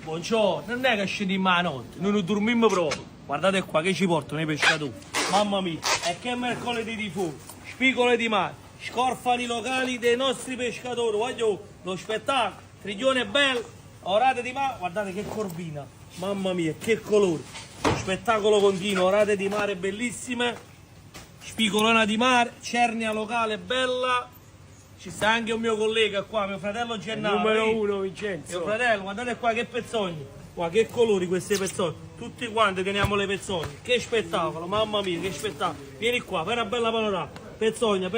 buongiorno, non è che scendiamo a notte, noi non dormiamo proprio. Guardate qua che ci portano i pescatori. Mamma mia, e che mercoledì di fuoco, spigole di mare, scorfani locali dei nostri pescatori, voglio lo spettacolo, triglione bello, orate di mare, guardate che corvina, mamma mia, che colore, spettacolo continuo, orate di mare bellissime, spigolona di mare, cernia locale bella, ci sta anche un mio collega qua, mio fratello Gennaro. Numero uno, Vincenzo. Mio fratello, guardate qua che pezzoni. Qua che colori queste pezzoni. Tutti quanti teniamo le pezzoni. Che spettacolo, mamma mia, che spettacolo. Vieni qua, fai una bella panorama. Pezzogna,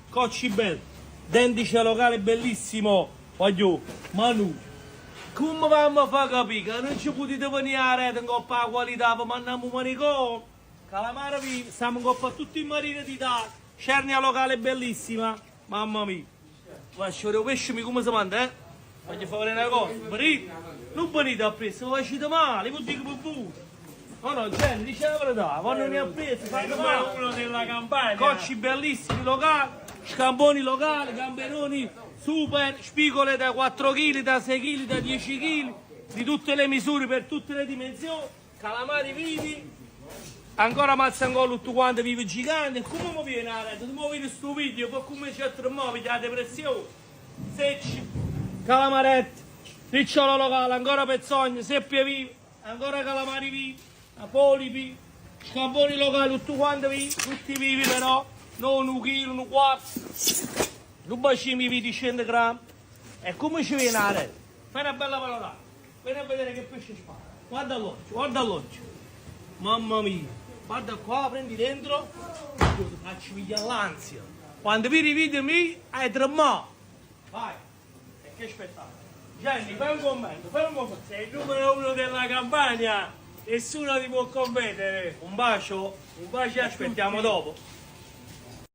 cocci belli. Dendice locale bellissimo. Voglio, Manu. Come vamo a far capire che non ci potete venire a rete in coppa la qualità, ma andiamo manicomio. Calamara viva, stiamo in coppa a tutti i marini d'Italia. Cernia locale bellissima. Mamma mia, lascio il pesce come si manda, eh? Voglio fare una cosa, venite, non venite a preso, lo facete male, vuol dire che voi. No, no, gente, dice la verità, quando ne ha preso, fate male. Uno della campagna. Cocci bellissimi locali, scamponi locali, gamberoni super, spigole da 4 kg, da 6 kg, da 10 kg, di tutte le misure per tutte le dimensioni, calamari vivi. Ancora mazzangolo tutto quanto vive gigante, come mi viene a rete? Tu mi vedi sto video, poi come c'è altro modo, la depressione, secci, calamaretti, ricciolo locale, ancora pezzogni, seppie vive, ancora calamari vivi, polipi, scamponi locali, tutto quanto vivi, tutti vivi però, non 1 chilo, 1 quarto, 2 bacini vivi di 100 grammi, e come ci viene a rete? Fai una bella panorama, vieni a vedere che pesce spara, guarda l'occhio, mamma mia. Guarda qua, prendi dentro, io ti faccio pigliare l'ansia. Quando vi rivedi mi, hai tremato. Vai, e che spettacolo. Gianni, fai un commento. Sei il numero uno della campagna, nessuno ti può competere. Un bacio Un bacio a aspettiamo tutti. dopo.